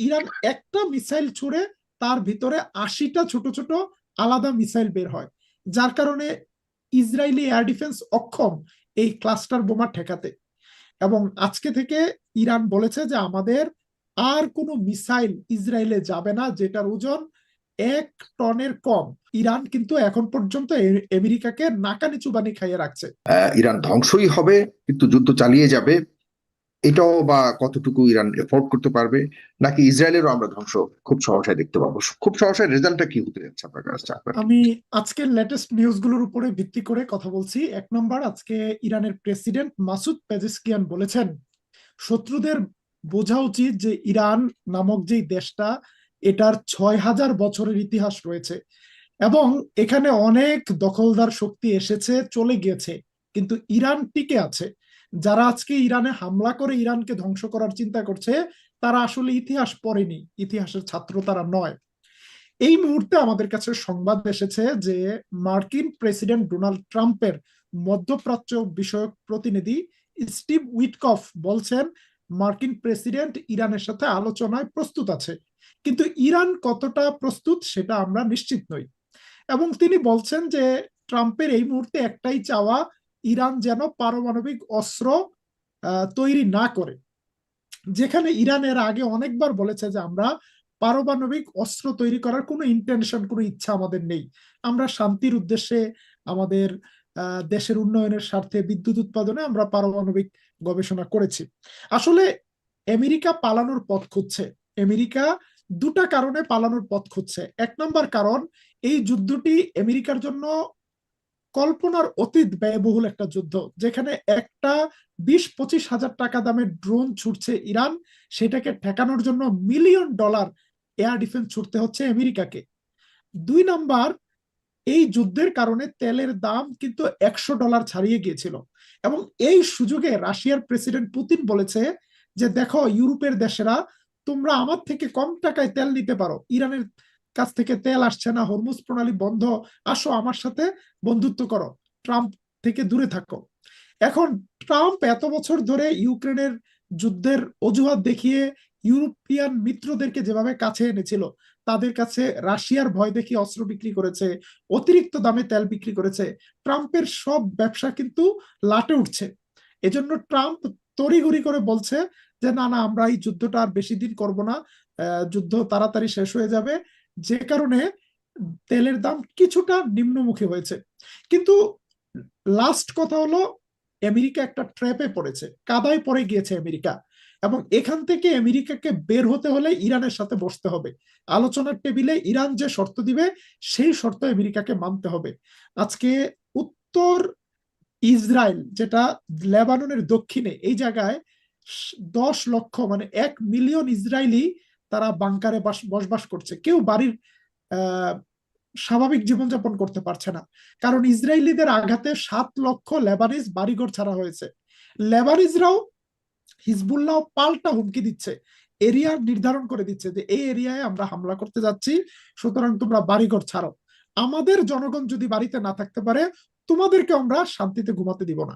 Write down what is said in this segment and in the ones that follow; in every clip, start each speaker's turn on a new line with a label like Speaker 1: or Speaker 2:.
Speaker 1: Iran একটা missile ছুড়ে তার ভিতরে 80টা ছোট ছোট আলাদা মিসাইল বের হয়, যার কারণে ইসরায়েলি এয়ার ডিফেন্স অক্ষম এই ক্লাস্টার বোমা ঠেকাতে। এবং আজকে থেকে ইরান বলেছে যে আমাদের আর কোনো মিসাইল ইসরায়েলে যাবে না যেটার ওজন 1 টনের কম। ইরান কিন্তু এখন পর্যন্ত আমেরিকাকে নাকানি চুবানি খাইয়ে রাখছে।
Speaker 2: ইরান ধ্বংসই হবে, কিন্তু যুদ্ধ চালিয়ে যাবে, এটাও বা কতটুকু ইরান এফোর্ড করতে পারবে, নাকি ইসরায়েলেরও আমরা ধ্বংস খুব সহসায় দেখতে পাবো? খুব সহসায় রেজাল্টটা কি হতে যাচ্ছে আপনার কাছে, আপনার কি?
Speaker 1: আমি আজকের লেটেস্ট নিউজগুলোর উপরে ভিত্তি করে কথা বলছি। 1 নম্বর, আজকে ইরানের প্রেসিডেন্ট মাসুদ পেজেশকিয়ান বলেছেন শত্রুদের বোঝা উচিত যে ইরান নামক যেই দেশটা, এটার 6,000 বছরের ইতিহাস রয়েছে এবং এখানে অনেক দখলদার শক্তি এসেছে চলে গিয়েছে, কিন্তু ইরান টিকে আছে। যারা আজকে ইরানে হামলা করে ইরানকে ধ্বংস করার চিন্তা করছে, তারা আসলে ইতিহাস পড়েনি, ইতিহাসের ছাত্র তারা নয়। এই মুহূর্তে আমাদের কাছে সংবাদ এসেছে যে মার্কিন প্রেসিডেন্ট ডোনাল্ড ট্রাম্পের মধ্যপ্রাচ্য বিষয়ক প্রতিনিধি স্টিভ উইটকফ বলছেন মার্কিন প্রেসিডেন্ট ইরানের সাথে আলোচনায় প্রস্তুত আছে, কিন্তু ইরান কতটা প্রস্তুত সেটা আমরা নিশ্চিত নই। এবং তিনি বলছেন যে ট্রাম্পের এই মুহূর্তে একটাই চাওয়া, ইরান যেন পারমাণবিক অস্ত্র তৈরি না করে। যেখানে ইরান এর আগে অনেকবার বলেছে যে আমরা পারমাণবিক অস্ত্র তৈরি করার কোনো ইন্টেনশন, কোনো ইচ্ছা আমাদের নেই, আমরা শান্তির উদ্দেশ্যে আমাদের দেশের উন্নয়নের স্বার্থে বিদ্যুৎ উৎপাদনে আমরা পারমাণবিক গবেষণা করেছি। আসলে আমেরিকা পালানোর পথ খুঁজছে। আমেরিকা দুটা কারণে পালানোর পথ খুঁজছে। 1 নম্বর কারণ, এই যুদ্ধটি আমেরিকার জন্য কল্পনার অতীত ব্যয়বহুল একটা যুদ্ধ, যেখানে একটা 20-25 হাজার টাকা দামের ড্রোন ছুটছে ইরান, সেটাকে ঠেকানোর জন্য মিলিয়ন ডলার এয়ার ডিফেন্স ছুটতে হচ্ছে আমেরিকাকে। 2 নম্বর, এই যুদ্ধের কারণে তেলের দাম কিন্তু $100 ছাড়িয়ে গিয়েছিল এবং এই সুযোগে রাশিয়ার প্রেসিডেন্ট পুতিন বলেছে যে দেখো ইউরোপের দেশেরা, তোমরা আমার থেকে কম টাকায় তেল নিতে পারো, ইরানের কাছ থেকে তেল আসছে না, হরমুজ প্রণালী বন্ধ, আসো আমার সাথে বন্ধুত্ব করো, ট্রাম্প থেকে দূরে থাকো। এখন ট্রাম্প এত বছর ধরে ইউক্রেনের যুদ্ধের অজুহাত দেখিয়ে ইউরোপিয়ান মিত্রদেরকে যেভাবে কাছে এনেছিল, তাদের কাছে রাশিয়ার ভয় দেখিয়ে অস্ত্র বিক্রি করেছে, অতিরিক্ত দামে তেল বিক্রি করেছে, ট্রাম্পের সব ব্যবসা কিন্তু লাটে উঠছে। এজন্য ট্রাম্প তড়িঘড়ি করে বলছে যে না না, আমরা এই যুদ্ধটা আর বেশি দিন করব না, যুদ্ধ তাড়াতাড়ি শেষ হয়ে যাবে। যে কারণে তেলের দাম কিছুটা নিম্নমুখী হয়েছে। কিন্তু লাস্ট কথা হলো, আমেরিকা একটা ট্র্যাপে পড়েছে, কাদায় পড়ে গিয়েছে আমেরিকা, এবং এখান থেকে আমেরিকাকে বের হতে হলে ইরানের সাথে বসতে হবে। আলোচনার টেবিলে ইরান যে শর্ত দিবে সেই শর্ত আমেরিকাকে মানতে হবে। আজকে উত্তর ইসরায়েল, যেটা লেবাননের দক্ষিণে, এই জায়গায় 10 লক্ষ মানে 1 মিলিয়ন ইসরায়েলি তারা বাংকারে বসবাস করছে। কেউ বাড়ির আহ স্বাভাবিক জীবনযাপন করতে পারছে না, কারণ ইসরায়েলিদের আঘাতে 7 লক্ষ লেবানিজ বাড়িঘর ছাড়া হয়েছে। লেবানিজরাও, হিজবুল্লাহ পাল্টা হুমকি দিচ্ছে, এরিয়া নির্ধারণ করে দিচ্ছে যে এই এরিয়ায় আমরা হামলা করতে যাচ্ছি, সুতরাং তোমরা বাড়িঘর ছাড়ো। আমাদের জনগণ যদি বাড়িতে না থাকতে পারে, তোমাদেরকে আমরা শান্তিতে ঘুমাতে দিব না।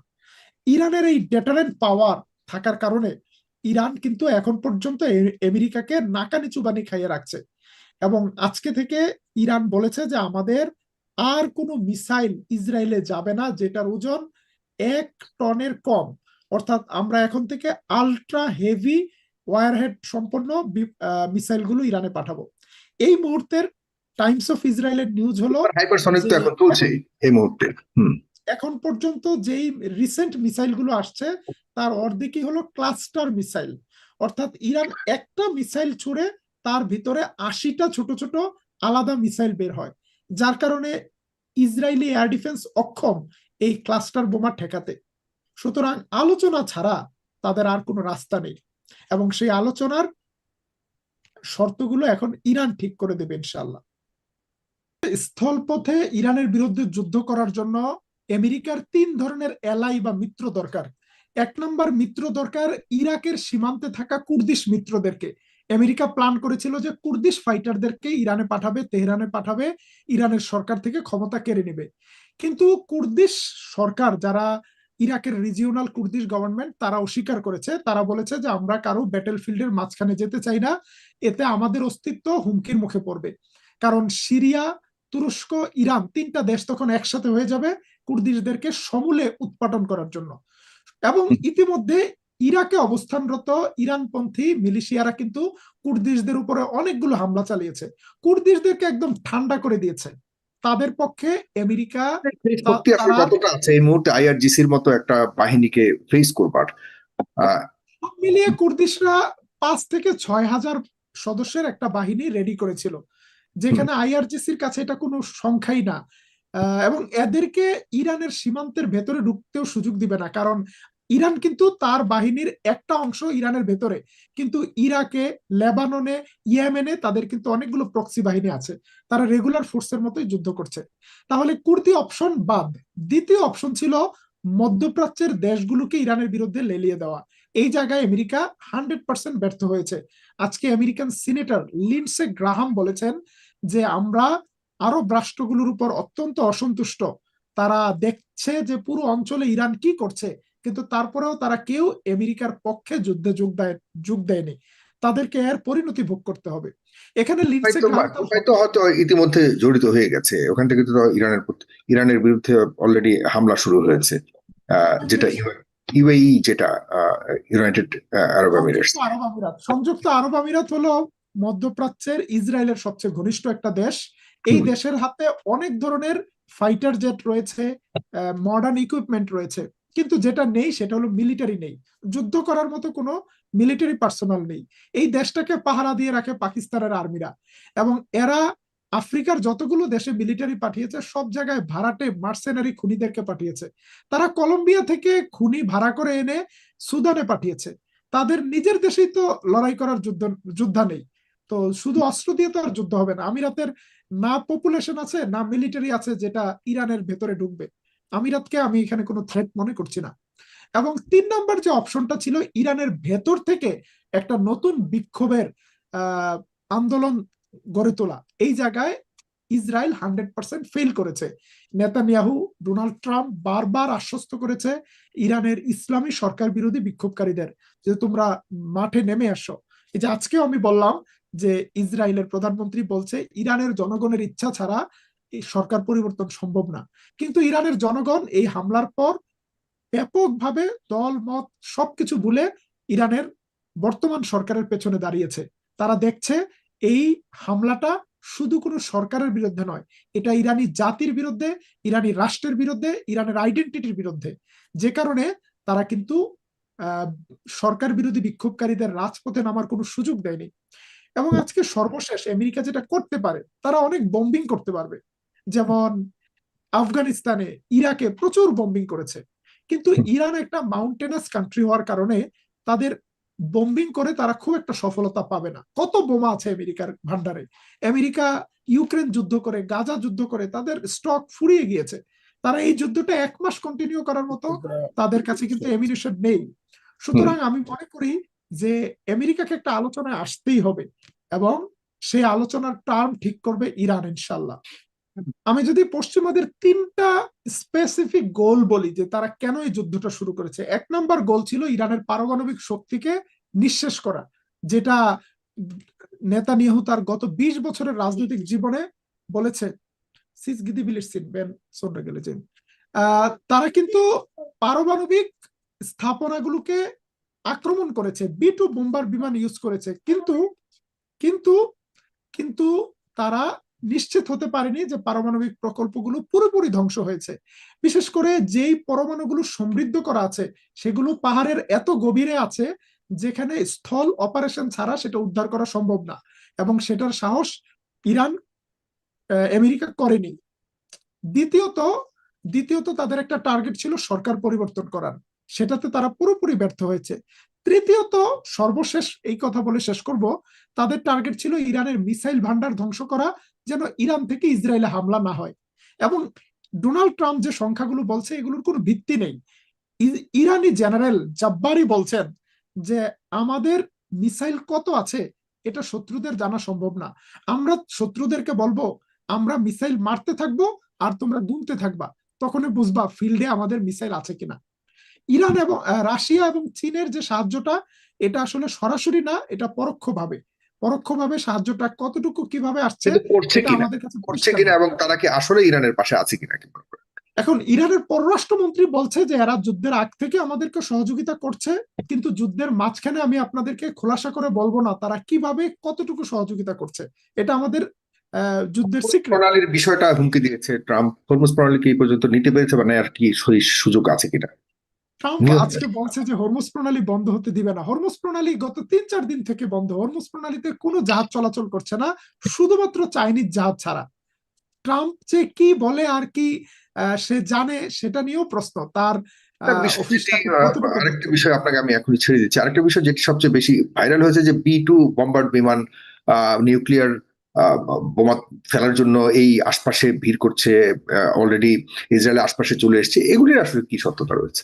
Speaker 1: ইরানের এই ডেটারেন্ট পাওয়ার থাকার কারণে ইরান কিন্তু এখন পর্যন্ত আমেরিকাকে নাকানি চুবানি খাইয়ে রাখছে। এবং আজকে থেকে ইরান বলেছে যে আমাদের আর কোনো মিসাইল ইসরায়েলে যাবে না যেটার ওজন 1 টনের কম। অর্থাৎ আমরা এখন থেকে আলট্রা হেভি ওয়ারহেড সম্পন্ন মিসাইল গুলো ইরানে পাঠাবো। এই মুহূর্তের টাইমস অফ ইসরায়েলের নিউজ হলো
Speaker 2: হাইপারসনিক
Speaker 1: যে
Speaker 2: তো এখন চলছেই এই মুহূর্তে। হুম।
Speaker 1: এখন পর্যন্ত যেই রিসেন্ট মিসাইল গুলো আসছে, তার অর্ধেকই হলো ক্লাস্টার মিসাইল। অর্থাৎ ইরান একটা মিসাইল ছুড়ে তার ভিতরে 80টা ছোট ছোট আলাদা মিসাইল বের হয়, যার কারণে ইসরায়েলি এয়ার ডিফেন্স অক্ষম এই ক্লাস্টার বোমা ঠেকাতে। সুতরাং আলোচনা ছাড়া তাদের আর কোনো রাস্তা নেই, এবং সেই আলোচনার শর্তগুলো এখন ইরান ঠিক করে দেবে ইনশাল্লাহ। স্থলপথে ইরানের বিরুদ্ধে যুদ্ধ করার জন্য আমেরিকার 3 ধরনের এলাই বা মিত্র দরকার। 1 নম্বর মিত্র দরকার ইরাকের সীমান্তে থাকা কুর্দিশ মিত্রদেরকে। আমেরিকা প্ল্যান করেছিল যে কুর্দিশ ফাইটারদেরকে ইরানে পাঠাবে, তেহরানে পাঠাবে, ইরানের সরকার থেকে ক্ষমতা কেড়ে নেবে। কিন্তু কুর্দিশ সরকার, যারা ইরাকের রিজিওনাল কুর্দিশ গভর্নমেন্ট তারা অস্বীকার করেছে। তারা বলেছে যে আমরা কারো ব্যাটেল ফিল্ডের মাঝখানে যেতে চাই না, এতে আমাদের অস্তিত্ব হুমকির মুখে পড়বে। কারণ সিরিয়া, তুরস্ক, ইরান তিনটা দেশ তখন একসাথে হয়ে যাবে কুর্দিশদেরকে সমূলে উৎপাটন করার জন্য। এবং ইতিমধ্যে ইরাকে অবস্থানরত ইরানপন্থী মিলিশিয়ারা কিন্তু কুর্দিশদের উপরে অনেকগুলো হামলা চালিয়েছে, কুর্দিশদেরকে একদম ঠান্ডা করে দিয়েছে। তাদের পক্ষে আমেরিকা
Speaker 2: শক্তি আসলে
Speaker 1: তারা
Speaker 2: কতটা আছে এই মুহূর্তে আইআরজিসির মতো একটা বাহিনীকে ফেস করবার? আহ,
Speaker 1: সব মিলিয়ে কুর্দিশরা 5 থেকে 6 হাজার সদস্যের একটা বাহিনী রেডি করেছিল,
Speaker 2: হুম,
Speaker 1: যেখানে আইআরজিসির কাছে এটা কোনো সংখ্যাই না। এবং এদেরকে ইরানের সীমান্তের ভেতরে ঢুকতেও সুযোগ দিবে না, কারণ ইরান কিন্তু তার বাহিনীর একটা অংশ ইরানের ভেতরে, কিন্তু ইরাকে, লেবাননে, ইয়েমেনে তাদের কিন্তু অনেকগুলো প্রক্সি বাহিনী আছে, তারা রেগুলার ফোর্সের মতোই যুদ্ধ করছে। তাহলে কুর্দি অপশন বাদ, দ্বিতীয় অপশন ছিল মধ্যপ্রাচ্যের দেশগুলোকে ইরানের বিরুদ্ধে লেলিয়ে দেওয়া। এই জায়গায় আমেরিকা 100% ব্যর্থ হয়েছে। আজকে আমেরিকান সিনেটর লিন্ডসে গ্রাহাম বলেছেন যে আমরা আরব রাষ্ট্রগুলোর উপর অত্যন্ত অসন্তুষ্ট, তারা দেখছে যে পুরো অঞ্চলে ইরান কি করছে, কিন্তু তারপরেও তারা কেউ আমেরিকার পক্ষে যুদ্ধে যোগ দেয়নি, তাদেরকে এর পরিণতি ভোগ করতে হবে। এখানে লিন্ডসে গ্রাহাম তার
Speaker 2: দুবাই তো হয়তো ইতিমধ্যে জড়িত হয়ে গেছে, ওখান থেকে তো ইরানের বিরুদ্ধে অলরেডি হামলা শুরু হয়েছে, যেটা ইউএই, যেটা ইউনাইটেড আরব এমিরেটস।
Speaker 1: সংযুক্ত আরব আমিরাত হলো মধ্যপ্রাচ্যের ইসরায়েলের সবচেয়ে ঘনিষ্ঠ একটা দেশ। এই
Speaker 2: হুম,
Speaker 1: দেশের হাতে অনেক ধরনের ফাইটার জেট রয়েছে, মডার্ন ইকুইপমেন্ট রয়েছে, কিন্তু যেটা নেই সেটা হলো মিলিটারি নেই, যুদ্ধ করার মতো কোনো মিলিটারি পার্সোনাল নেই। এই দেশটাকে পাহারা দিয়ে রাখে পাকিস্তানের আর্মিরা, এবং এরা আফ্রিকার যতগুলো দেশে মিলিটারি পাঠিয়েছে সব জায়গায় ভাড়াটে মার্সেনারি খুনিদেরকে পাঠিয়েছে। তারা কলম্বিয়া থেকে খুনি ভাড়া করে এনে সুদানে পাঠিয়েছে। তাদের নিজের দেশেই তো লড়াই করার যোদ্ধা নেই, তো শুধু অস্ত্র দিয়ে তো আর যুদ্ধ হবে না। আমিরাতের না পপুলেশন আছে না মিলিটারি আছে যেটা ইরানের ভেতরে ঢুকবে। আমিরাতকে আমি এখানে কোনো থ্রেট মনে করছি না। এবং 3 নম্বর যে অপশনটা ছিল ইরানের ভেতর থেকে একটা নতুন বিক্ষোভের আহ আন্দোলন গড়ে তোলা, এই জায়গায় ইসরায়েল 100% ফেল করেছে। নেতানিয়াহু, ডোনাল্ড ট্রাম্প বারবার আশ্বস্ত করেছে ইরানের ইসলামী সরকার বিরোধী বিক্ষোভকারীদের যে তোমরা মাঠে নেমে আসো। এই যে আজকেও আমি বললাম যে ইসরায়েলের প্রধানমন্ত্রী বলছে ইরানের জনগণের ইচ্ছা ছাড়া এই সরকার পরিবর্তন সম্ভব না, কিন্তু ইরানের জনগণ এই হামলার পর ব্যাপকভাবে দল মত সবকিছু ভুলে ইরানের বর্তমান সরকারের পেছনে দাঁড়িয়েছে। তারা দেখছে এই হামলাটা শুধু কোনো সরকারের বিরুদ্ধে নয়, এটা ইরানি জাতির বিরুদ্ধে, ইরানি রাষ্ট্রের বিরুদ্ধে, ইরানের আইডেন্টিটির বিরুদ্ধে। যে কারণে তারা কিন্তু আহ সরকার বিরোধী বিক্ষোভকারীদের রাজপথে নামার কোনো সুযোগ দেয়নি। এবং আজকে সর্বশেষ আমেরিকা যেটা করতে পারে, তারা অনেক বম্বিং করতে পারবে। যেমন আফগানিস্তানে, ইরাকে প্রচুর বম্বিং করেছে, কিন্তু ইরান একটা মাউন্টেনাস কান্ট্রি হওয়ার কারণে তাদের বম্বিং করে তারা খুব একটা সফলতা পাবে না। কত বোমা আছে আমেরিকার ভান্ডারে, আমেরিকা ইউক্রেন যুদ্ধ করে, গাজা যুদ্ধ করে তাদের স্টক ফুরিয়ে গিয়েছে, তারা এই যুদ্ধটা 1 মাস কন্টিনিউ করার মতো তাদের কাছে কিন্তু এমিনেশন নেই।
Speaker 2: হুম।
Speaker 1: সুতরাং আমি মনে করি যে আমেরিকাকে একটা আলোচনায় আসতেই হবে, এবং সেই আলোচনার টার্ম ঠিক করবে ইরান ইনশাল্লাহ। আমি যদি পশ্চিমাদের 3টা স্পেসিফিক গোল বলি যে তারা কেন এই যুদ্ধটা শুরু করেছে, 1 নম্বর গোল ছিল ইরানের পারমাণবিক শক্তিকে নিঃশেষ করা, যেটা নেতানিয়াহু তার গত 20 বছরের রাজনৈতিক জীবনে বলেছে। সিস গিদি বিলিরসিন বেন সোনরা গেলেছেন। তারা কিন্তু পারমাণবিক স্থাপনাগুলোকে আক্রমণ করেছে, B2 বোম্বার বিমান ইউজ করেছে, কিন্তু কিন্তু কিন্তু তারা নিশ্চিত হতে পারেনি যে পারমাণবিক প্রকল্পগুলো পুরোপুরি ধ্বংস হয়েছে। বিশেষ করে যেই পরমাণুগুলো সমৃদ্ধ করা আছে সেগুলো পাহাড়ের এত গভীরে আছে যেখানে স্থল অপারেশন ছাড়া সেটা উদ্ধার করা সম্ভব না, এবং সেটার সাহস ইরান, আমেরিকা করেনি। দ্বিতীয়ত দ্বিতীয়ত তাদের একটা টার্গেট ছিল সরকার পরিবর্তন করার, সেটাতে তারা পুরোপুরি ব্যর্থ হয়েছে। তৃতীয়ত, সর্বশেষ এই কথা বলে শেষ করব, তাদের টার্গেট ছিল ইরানের মিসাইল ভান্ডার ধ্বংস করা, যেন ইরান থেকে ইসরায়েলে হামলা না হয়। এবং ডোনাল্ড ট্রাম্প যে সংখ্যাগুলো বলছে এগুলোর কোনো ভিত্তি নেই। ইরানি জেনারেল জাব্বারি বলছেন যে আমাদের মিসাইল কত আছে এটা শত্রুদের জানা সম্ভব না, আমরা শত্রুদেরকে বলবো আমরা মিসাইল মারতে থাকবো আর তোমরা গুনতে থাকবা, তখনই বুঝবা ফিল্ডে আমাদের মিসাইল আছে কিনা। ইরান এবং রাশিয়া এবং চীনের যে সাহায্যটা, এটা আসলে সরাসরি না, এটা পরোক্ষভাবে। পরোক্ষভাবে সাহায্যটা কতটুকু কিভাবে আসছে
Speaker 2: কিন্তু করছে
Speaker 1: এটা
Speaker 2: কিনা,
Speaker 1: আমাদের কাছে পরিষ্কার না।
Speaker 2: এবং তারা কি আসলে ইরানের পাশে আছে কিনা কি মনে করেন?
Speaker 1: এখন ইরানের পররাষ্ট্রমন্ত্রী বলছে যে এরা যুদ্ধের আগ থেকে আমাদেরকে সহযোগিতা করছে, কিন্তু যুদ্ধের মাঝখানে আমি আপনাদেরকে খোলাসা করে বলবো না তারা কিভাবে কতটুকু সহযোগিতা করছে, এটা আমাদের যুদ্ধের
Speaker 2: হরমুজ
Speaker 1: সিক্রেট।
Speaker 2: প্রণালীর বিষয়টা হুমকি দিয়েছে ট্রাম্প, হরমুজ প্রণালী কি এই পর্যন্ত নিতে পেরেছে, মানে আর কি সুযোগ আছে কিনা?
Speaker 1: ট্রাম্প
Speaker 2: নিয়ত
Speaker 1: আজকে বলছে যে হরমুজ প্রণালী বন্ধ হতে দিবে না। হরমুজ প্রণালী গত 3-4 দিন থেকে বন্ধ। হরমুজ প্রণালীতে কোনো জাহাজ চলাচল করছে না, শুধুমাত্র চাইনিজ জাহাজ ছাড়া। ট্রাম্প যে কি বলে আর কি সে জানে, সেটা নিয়েও প্রশ্ন। তার
Speaker 2: একটা বিষয়
Speaker 1: অফিস
Speaker 2: যেটি
Speaker 1: তাকে কতটুকু
Speaker 2: আরেকটা
Speaker 1: দেখতে।
Speaker 2: বিষয় আপনাকে আমি এখনই ছেড়ে দিচ্ছি, আরেকটা বিষয় যেটি সবচেয়ে বেশি ভাইরাল হয়েছে যে B2 বম্বার্ড বিমান নিউক্লিয়ার বোমা ফেলার জন্য এই আশপাশে ভিড় করছে, অলরেডি ইসরায়েলের আশপাশে চলে এসেছে, এগুলির আসলে কি সত্যতা রয়েছে?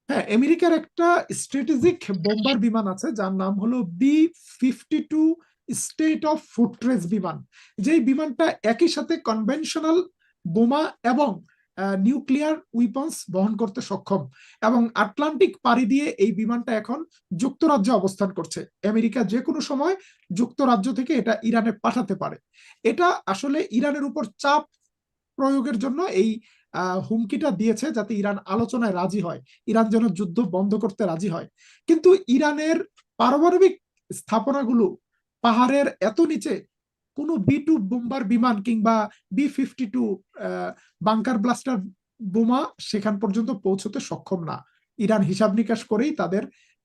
Speaker 1: হ্যাঁ, আমেরিকার একটা স্ট্র্যাটেজিক বোম্বার বিমান আছে যার নাম হলো B-52 স্টেট অফ ফোর্ট্রেস বিমান। যেই বিমানটা একই সাথে কনভেনশনাল বোমা এবং নিউক্লিয়ার উইপন্স বহন করতে সক্ষম, এবং আটলান্টিক পাড়ি দিয়ে এই বিমানটা এখন যুক্তরাজ্যে অবস্থান করছে। আমেরিকা যে কোনো সময় যুক্তরাজ্য থেকে এটা ইরানে পাঠাতে পারে। এটা আসলে ইরানের উপর চাপ প্রয়োগের জন্য এই হুমকিটা দিয়েছে, যাতে ইরান আলোচনায় রাজি হয়, ইরান যেন যুদ্ধ বন্ধ করতে রাজি হয়। কিন্তু ইরানের পারমাণবিক স্থাপনাগুলো পাহাড়ের এত নিচে, কোনো B-2 বোম্বার বিমান কিংবা B-52 বাংকার ব্লাস্টার বোমা সেখান পর্যন্ত পৌঁছতে সক্ষম না। ইরান হিসাব নিকাশ করেই তাদের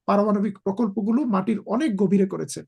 Speaker 1: পারমাণবিক প্রকল্পগুলো মাটির অনেক গভীরে করেছে।